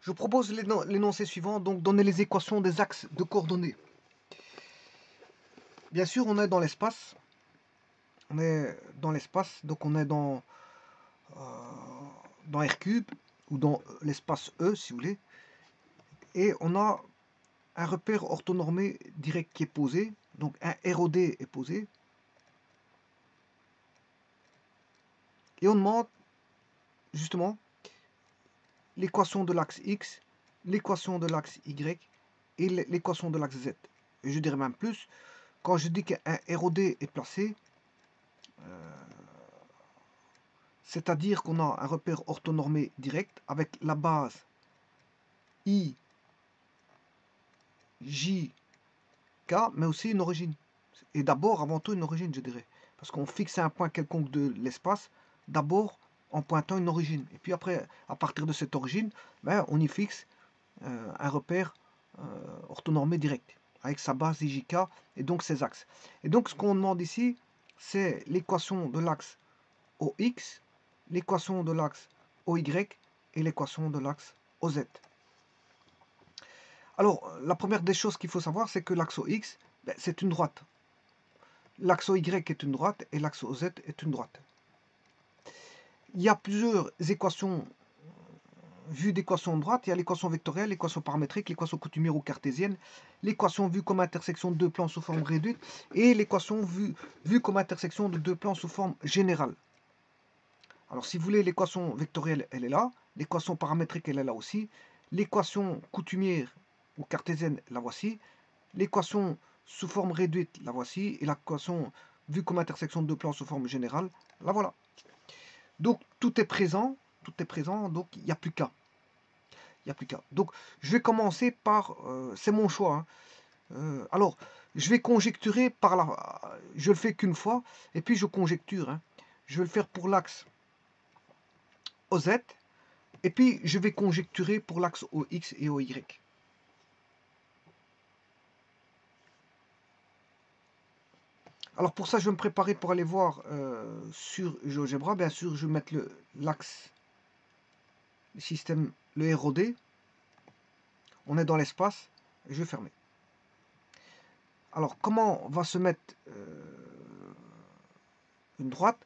Je propose l'énoncé suivant, donc donner les équations des axes de coordonnées. Bien sûr, on est dans l'espace. On est dans l'espace, donc on est dans R3, ou dans l'espace E, si vous voulez. Et on a un repère orthonormé direct qui est posé. Donc un ROD est posé. Et on demande justement l'équation de l'axe X, l'équation de l'axe Y et l'équation de l'axe Z. Et je dirais même plus, quand je dis qu'un ROD est placé, c'est-à-dire qu'on a un repère orthonormé direct avec la base I, J, K, mais aussi une origine. Et d'abord, avant tout, une origine, je dirais. Parce qu'on fixe un point quelconque de l'espace, d'abord en pointant une origine. Et puis après, à partir de cette origine, ben, on y fixe un repère orthonormé direct, avec sa base IJK et donc ses axes. Et donc ce qu'on demande ici, c'est l'équation de l'axe OX, l'équation de l'axe OY et l'équation de l'axe OZ. Alors, la première des choses qu'il faut savoir, c'est que l'axe OX, ben, c'est une droite. L'axe OY est une droite et l'axe OZ est une droite. Il y a plusieurs équations vues d'équation de droite. Il y a l'équation vectorielle, l'équation paramétrique, l'équation coutumière ou cartésienne, l'équation vue comme intersection de deux plans sous forme réduite et l'équation vue comme intersection de deux plans sous forme générale. Alors si vous voulez, l'équation vectorielle, elle est là, l'équation paramétrique, elle est là aussi, l'équation coutumière ou cartésienne, la voici, l'équation sous forme réduite, la voici, et l'équation vue comme intersection de deux plans sous forme générale, la voilà. Donc tout est présent, donc il n'y a plus qu'à. Il n'y a plus qu'à. Donc je vais commencer par, c'est mon choix, hein. Alors, je vais conjecturer par la, je le fais qu'une fois, et puis je conjecture, hein. Je vais le faire pour l'axe OZ, et puis je vais conjecturer pour l'axe OX et OY. Alors pour ça, je vais me préparer pour aller voir sur GeoGebra. Bien sûr, je vais mettre l'axe, le système, le ROD. On est dans l'espace, je vais fermer. Alors comment va se mettre une droite?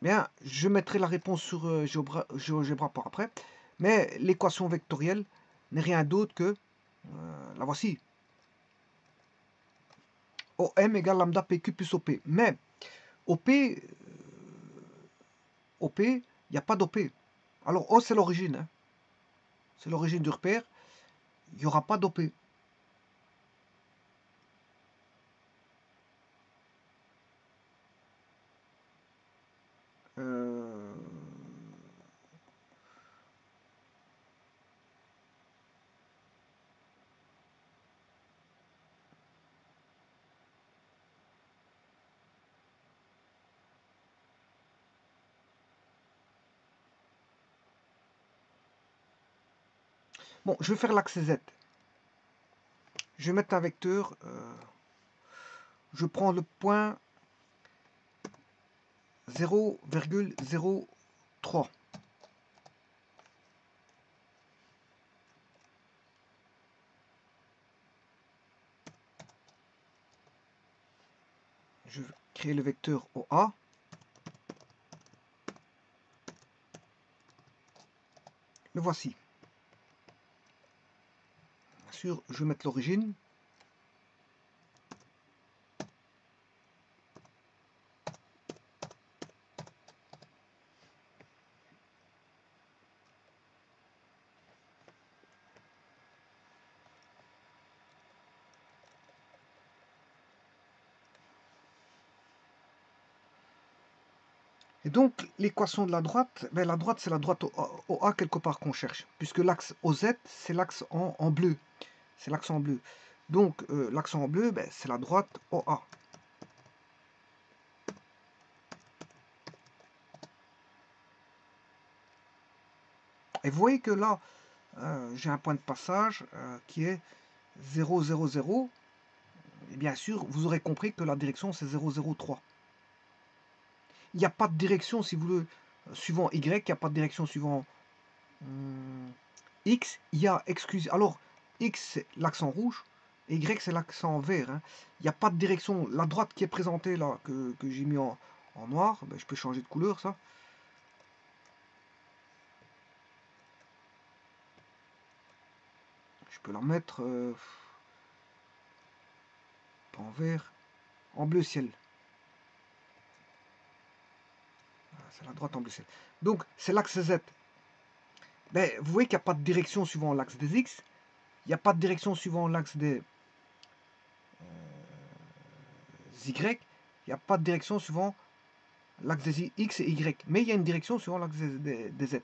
Bien, je mettrai la réponse sur GeoGebra par après. Mais l'équation vectorielle n'est rien d'autre que, la voici. OM égale lambda PQ plus OP. Mais OP, il n'y a pas d'OP. Alors O, c'est l'origine. Hein. C'est l'origine du repère. Il n'y aura pas d'OP. Bon, je vais faire l'axe Z. Je vais mettre un vecteur. Je prends le point 0,03. Je vais créer le vecteur OA. Le voici. Bien sûr, je vais mettre l'origine. Et donc, l'équation de la droite, ben, la droite, c'est la droite OA quelque part qu'on cherche. Puisque l'axe OZ, c'est l'axe en bleu. C'est l'axe en bleu. Donc, l'axe en bleu, ben, c'est la droite OA. Et vous voyez que là, j'ai un point de passage qui est 0, 0, 0. Et bien sûr, vous aurez compris que la direction, c'est 0, 0, 3. Il n'y a pas de direction, si vous voulez, suivant Y, il n'y a pas de direction suivant X, il y a exclusivement... Alors, X, c'est l'accent rouge, et Y, c'est l'accent vert. Hein. Il n'y a pas de direction. La droite qui est présentée là, que j'ai mis en noir, ben, je peux changer de couleur, ça. Je peux la mettre pas en vert, en bleu ciel. C'est la droite en bleu ciel. Donc, c'est l'axe Z. Ben, vous voyez qu'il n'y a pas de direction suivant l'axe des X. Il n'y a pas de direction suivant l'axe des Y. Il n'y a pas de direction suivant l'axe des X et Y. Mais il y a une direction suivant l'axe des Z.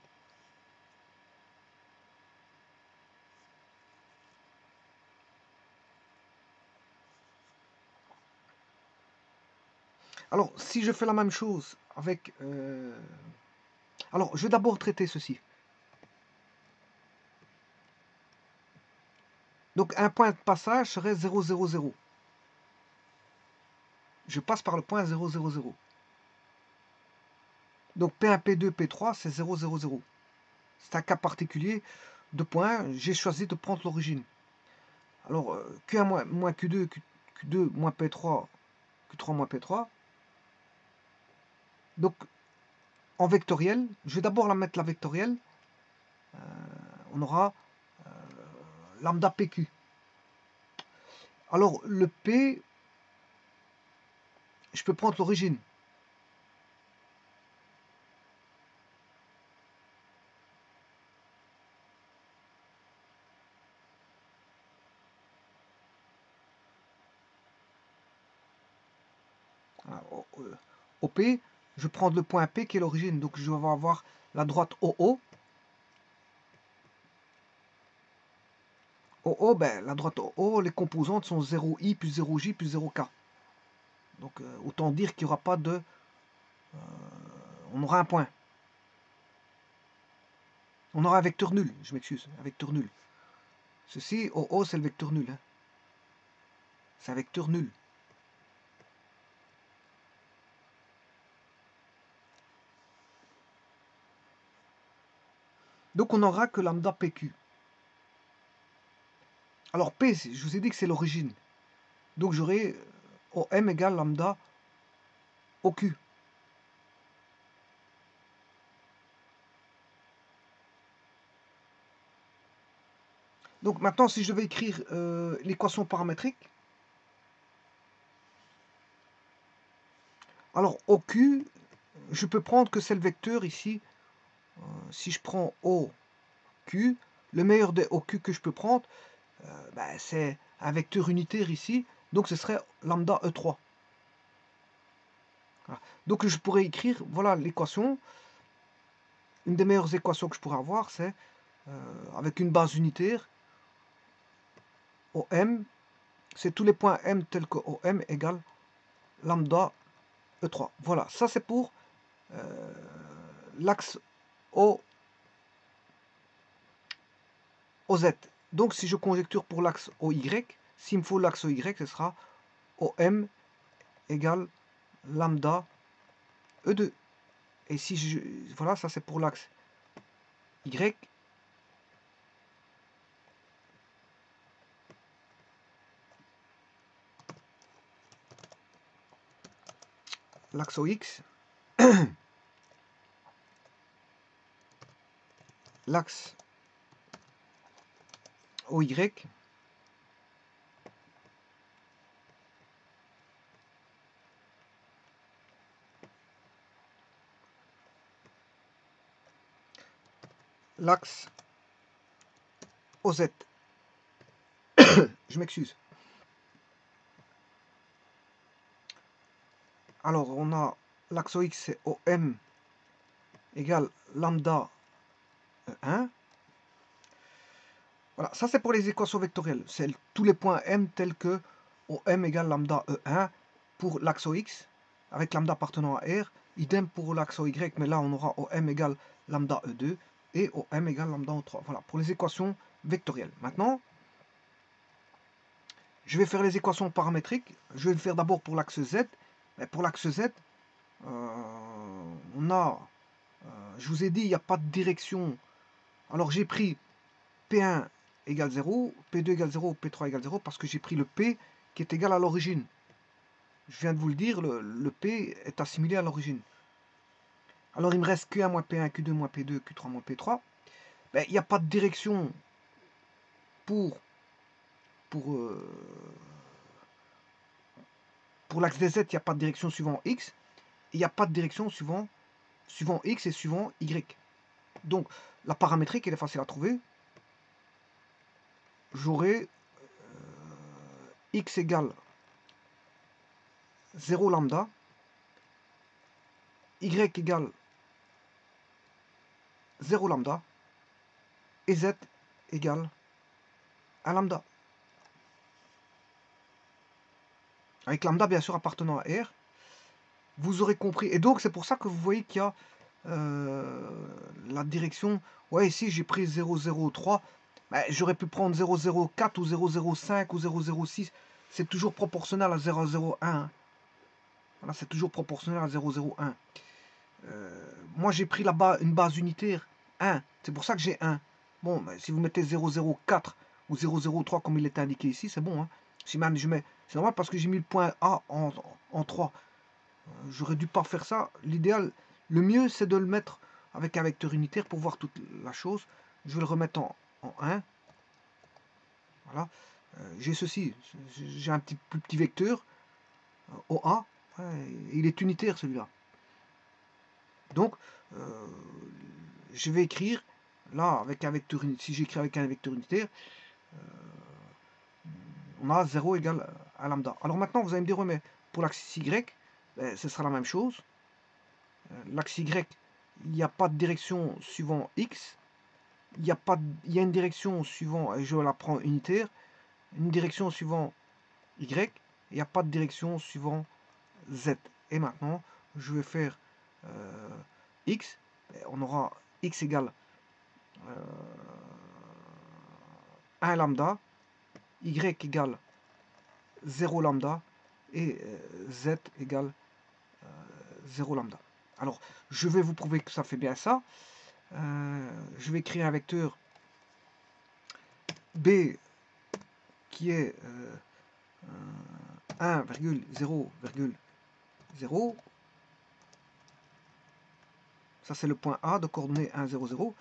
Alors, si je fais la même chose avec... Alors, je vais d'abord traiter ceci. Donc, un point de passage serait 0, 0, 0. Je passe par le point 0, 0, 0. Donc, P1, P2, P3, c'est 0, 0, 0. C'est un cas particulier de points. J'ai choisi de prendre l'origine. Alors, Q1 moins Q2, Q2 moins P3, Q3 moins P3. Donc, en vectoriel, je vais d'abord la mettre la vectorielle. On aura lambda PQ. Alors, le P, je peux prendre l'origine. Au P, je prends le point P qui est l'origine. Donc, je vais avoir la droite OO. OO, ben, la droite OO, les composantes sont 0i plus 0j plus 0k. Donc, autant dire qu'il n'y aura pas de... on aura un point. On aura un vecteur nul, je m'excuse, un vecteur nul. Ceci, OO, c'est le vecteur nul. Hein. C'est un vecteur nul. Donc, on n'aura que lambda PQ. Alors, P, je vous ai dit que c'est l'origine. Donc, j'aurai OM égale lambda OQ. Donc, maintenant, si je devais écrire l'équation paramétrique, alors OQ, je peux prendre que c'est le vecteur ici. Si je prends OQ, le meilleur des OQ que je peux prendre, ben, c'est un vecteur unitaire ici. Donc, ce serait lambda E3. Voilà. Donc, je pourrais écrire, voilà l'équation. Une des meilleures équations que je pourrais avoir, c'est avec une base unitaire, OM, c'est tous les points M tels que OM égale lambda E3. Voilà, ça c'est pour l'axe OZ. Donc si je conjecture pour l'axe OY, s'il me faut l'axe OY, ce sera OM égale lambda E2. Et si je... Voilà, ça c'est pour l'axe Y. L'axe OX. L'axe OY. L'axe OZ. Je m'excuse. Alors, on a l'axe OX, c'est OM égale lambda E1. Voilà, ça c'est pour les équations vectorielles. C'est tous les points M tels que OM égale lambda E1 pour l'axe OX, avec lambda appartenant à R. Idem pour l'axe OY, mais là on aura OM égale lambda E2 et OM égale lambda O3. Voilà, pour les équations vectorielles. Maintenant, je vais faire les équations paramétriques. Je vais le faire d'abord pour l'axe Z. Et pour l'axe Z, on a, je vous ai dit, il n'y a pas de direction. Alors j'ai pris P1 égale 0, P2 égale 0, P3 égale 0, parce que j'ai pris le P qui est égal à l'origine. Je viens de vous le dire, le P est assimilé à l'origine. Alors il me reste Q1 moins P1, Q2 moins P2, Q3 moins P3. Ben, il n'y a pas de direction pour l'axe des Z, il n'y a pas de direction suivant X. Il n'y a pas de direction suivant X et suivant Y. Donc la paramétrique, elle est facile à trouver. J'aurai X égale 0 lambda, Y égale 0 lambda, et Z égale 1 lambda. Avec lambda, bien sûr, appartenant à R. Vous aurez compris. Et donc, c'est pour ça que vous voyez qu'il y a la direction. Ouais, ici, j'ai pris 0,03. Ben, j'aurais pu prendre 0,04 ou 0,05 ou 0,06. C'est toujours proportionnel à 0,01. Voilà, c'est toujours proportionnel à 0,01. Moi, j'ai pris là-bas une base unitaire 1. C'est pour ça que j'ai 1. Bon, ben, si vous mettez 0,04 ou 0,03 comme il est indiqué ici, c'est bon. Hein. Si même je mets... C'est normal parce que j'ai mis le point A en 3. J'aurais dû pas faire ça. L'idéal, le mieux, c'est de le mettre avec un vecteur unitaire pour voir toute la chose. Je vais le remettre en 1. Voilà. J'ai ceci. J'ai un plus petit vecteur, OA. Il est unitaire, celui-là. Donc, je vais écrire, là, avec un vecteur unitaire. Si j'écris avec un vecteur unitaire, on a 0 égale à lambda. Alors maintenant, vous allez me dire, ouais, mais pour l'axe Y, ben, ce sera la même chose. L'axe Y, il n'y a pas de direction suivant X. Il y a une direction suivant, je la prends unitaire, une direction suivant Y. Il n'y a pas de direction suivant Z. Et maintenant, je vais faire X. On aura X égale 1 lambda, Y égale 0 lambda, et Z égale 0 lambda. Alors, je vais vous prouver que ça fait bien ça. Je vais créer un vecteur B qui est 1,0,0. Ça, c'est le point A de coordonnées 1, 0, 0.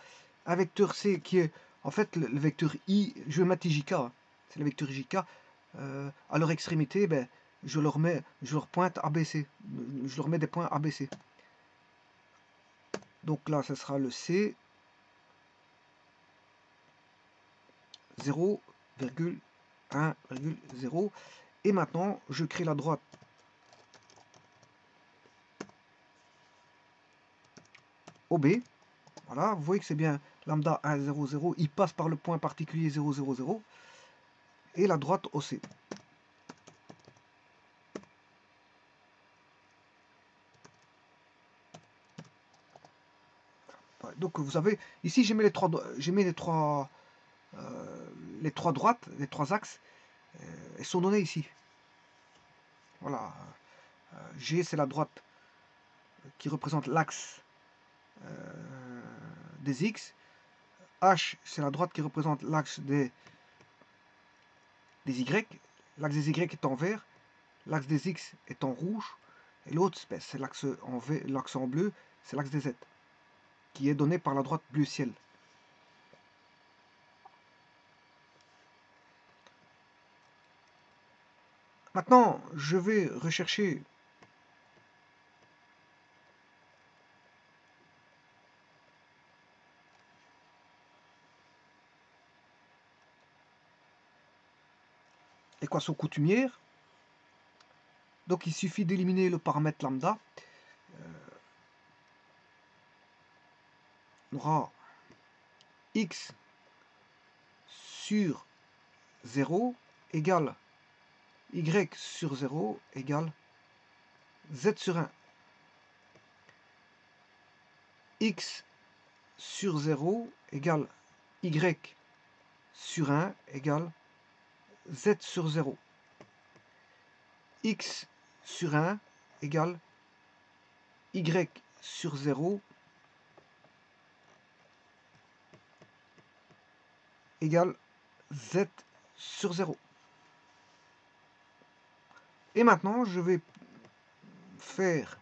Un vecteur C qui est, en fait, le vecteur I, je vais mettre IJK. C'est le vecteur IJK. À leur extrémité, ben, je leur pointe ABC. Je leur mets des points ABC. Donc là, ce sera le C 0,1,0. Et maintenant, je crée la droite OB. Voilà, vous voyez que c'est bien lambda 1, 0, 0. Il passe par le point particulier 0, 0, 0. Et la droite OC. Donc vous avez, ici j'ai mis les trois droites, les trois axes, elles sont données ici. Voilà. G c'est la droite qui représente l'axe des X. H c'est la droite qui représente l'axe des Y. L'axe des Y est en vert, l'axe des X est en rouge, et l'autre c'est l'axe en bleu, c'est l'axe des Z, qui est donné par la droite bleu ciel. Maintenant, je vais rechercher l'équation coutumière. Donc il suffit d'éliminer le paramètre lambda. On aura x sur 0 égale y sur 0 égale z sur 1. X sur 0 égale y sur 1 égale z sur 0. X sur 1 égale y sur 0 égale z sur 0. Et maintenant, je vais faire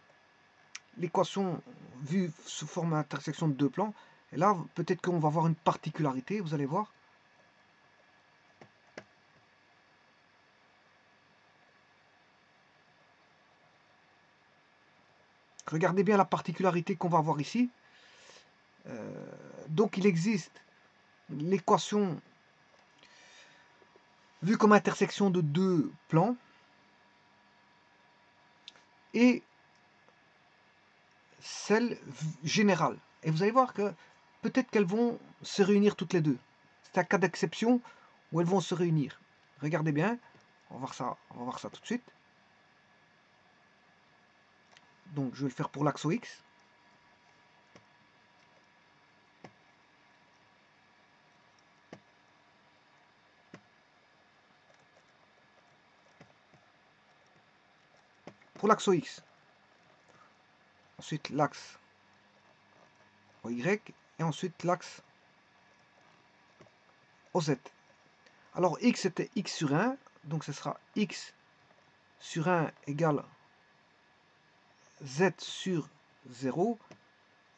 l'équation vue sous forme d'intersection de deux plans. Et là, peut-être qu'on va avoir une particularité, vous allez voir. Regardez bien la particularité qu'on va avoir ici. Donc il existe l'équation vue comme intersection de deux plans et celle générale. Et vous allez voir que peut-être qu'elles vont se réunir toutes les deux. C'est un cas d'exception où elles vont se réunir. Regardez bien, on va voir ça tout de suite. Donc je vais le faire pour l'axe X. Pour l'axe X. Ensuite l'axe Y et ensuite l'axe OZ. Alors X était X sur 1, donc ce sera X sur 1 égale Z sur 0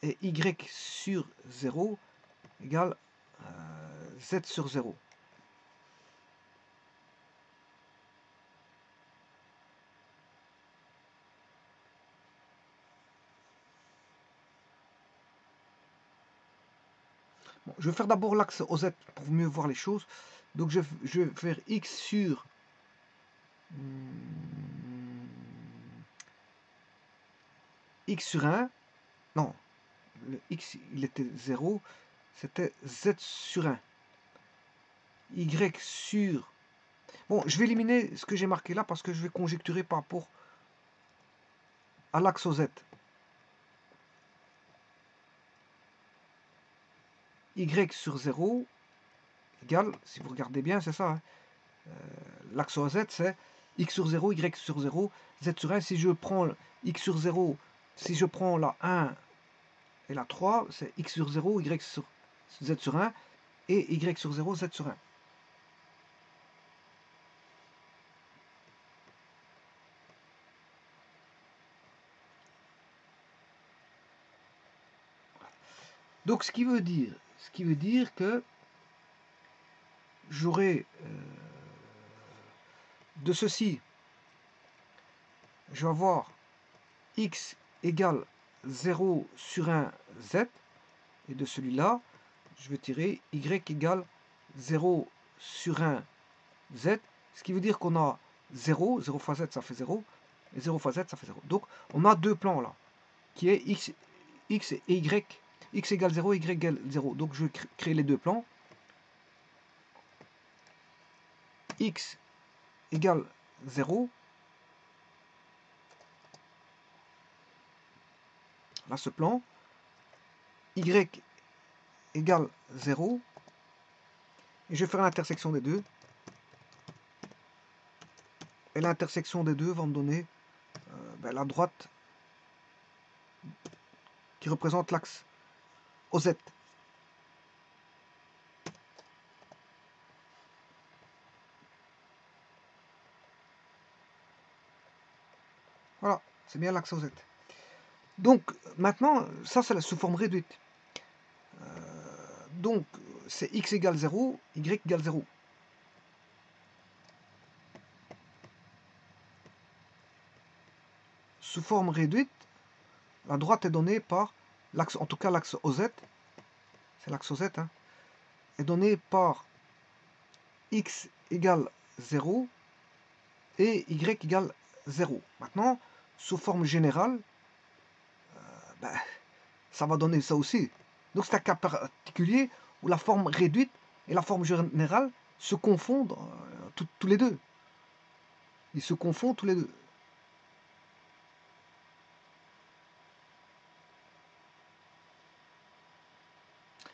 et Y sur 0 égale Z sur 0. Bon, je vais faire d'abord l'axe OZ pour mieux voir les choses. Donc je vais faire X sur X sur 1. Non, le X il était 0. C'était Z sur 1. Y sur... Bon, je vais éliminer ce que j'ai marqué là parce que je vais conjecturer par rapport à l'axe OZ. Y sur 0 égale, si vous regardez bien, c'est ça. Hein, l'axe OZ, c'est X sur 0, Y sur 0, Z sur 1. Si je prends X sur 0, si je prends la 1 et la 3, c'est X sur 0, Y sur Z sur 1 et Y sur 0, Z sur 1. Donc ce qui veut dire que j'aurai de ceci, je vais avoir X égale 0 sur 1 Z, et de celui-là, je vais tirer Y égale 0 sur 1 Z, ce qui veut dire qu'on a 0, 0 fois Z ça fait 0, et 0 fois Z ça fait 0. Donc on a deux plans là, qui est X et Y, X égale 0, Y égale 0. Donc je vais créer les deux plans. X égale 0. Là ce plan. Y égale 0. Et je vais faire l'intersection des deux. Et l'intersection des deux va me donner la droite qui représente l'axe OZ. Voilà, c'est bien l'axe OZ. Donc maintenant, ça c'est la sous forme réduite. Donc c'est X égale 0, Y égale 0. Sous forme réduite, la droite est donnée par l'axe, en tout cas l'axe OZ, c'est l'axe OZ, hein, est donnée par X égale 0 et Y égale 0. Maintenant, sous forme générale, ça va donner ça aussi. Donc c'est un cas particulier où la forme réduite et la forme générale se confondent tous les deux. Ils se confondent tous les deux.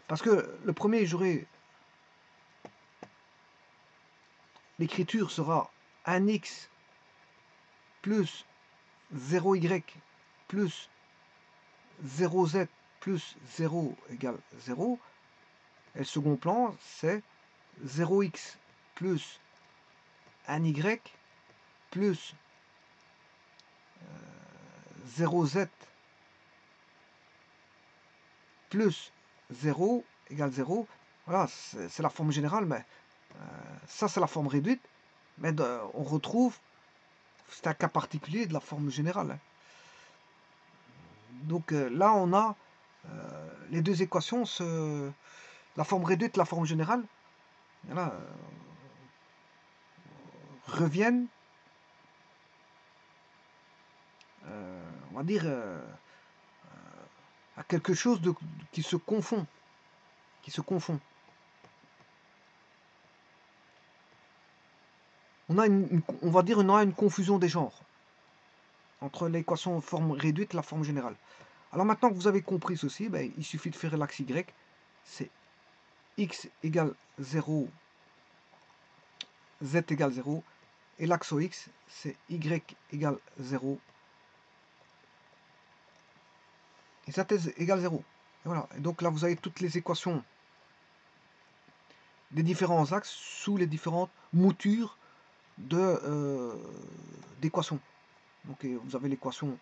Parce que le premier, j'aurai... L'écriture sera 1x plus 0y plus 0z plus 0 égale 0. Et le second plan, c'est 0x plus 1y plus 0z plus 0 égale 0. Voilà, c'est la forme générale, mais ça c'est la forme réduite. Mais on retrouve, c'est un cas particulier de la forme générale. Hein. Donc là on a les deux équations, la forme réduite et la forme générale, voilà, reviennent, on va dire, à quelque chose qui se confond. On a on va dire, on a une confusion des genres entre l'équation forme réduite et la forme générale. Alors maintenant que vous avez compris ceci, ben, il suffit de faire l'axe y, c'est x égale 0, z égale 0, et l'axe x, c'est y égale 0, et z égale 0. Et voilà. Et donc là, vous avez toutes les équations des différents axes sous les différentes moutures d'équations. Donc vous avez l'équation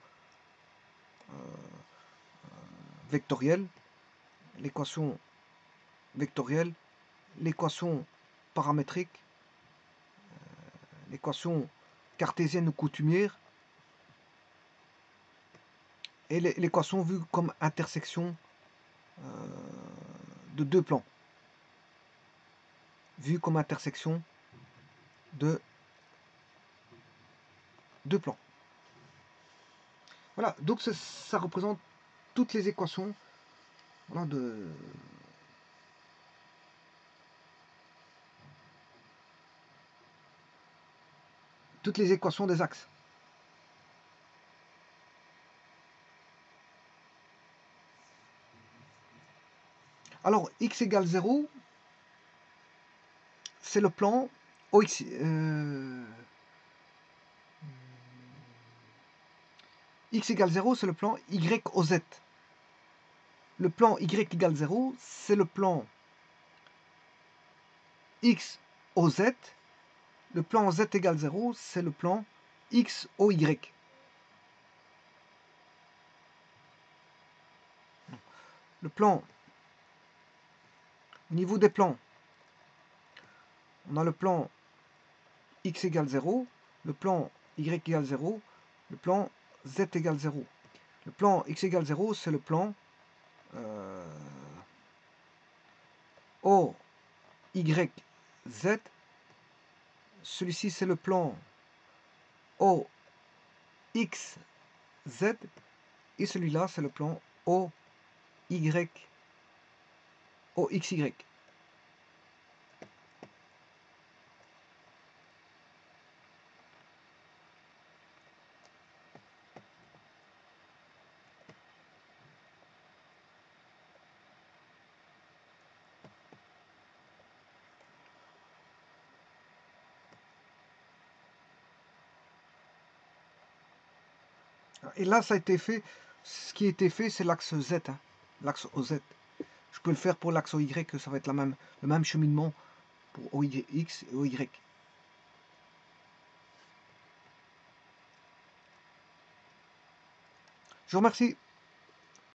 vectorielle, l'équation vectorielle, l'équation paramétrique, l'équation cartésienne ou coutumière, et l'équation vue comme intersection de deux plans. Vue comme intersection de deux plans. Voilà, donc ça représente toutes les équations, voilà, toutes les équations des axes. Alors, x égale 0, c'est le plan OX. X égale 0, c'est le plan Y au Z. Le plan Y égale 0, c'est le plan X au Z. Le plan Z égale 0, c'est le plan X au Y. Le plan, au niveau des plans, on a le plan X égale 0, le plan Y égale 0, le plan Z égale 0. Le plan X égale 0, c'est le plan O, Y, Z. Celui-ci, c'est le plan O, X, Z. Et celui-là, c'est le plan O, Y, O, X, Y. Et là, ça a été fait. Ce qui a été fait, c'est l'axe Z, hein, l'axe OZ. Je peux le faire pour l'axe OY, que ça va être le même cheminement pour OX et OY. Je vous remercie.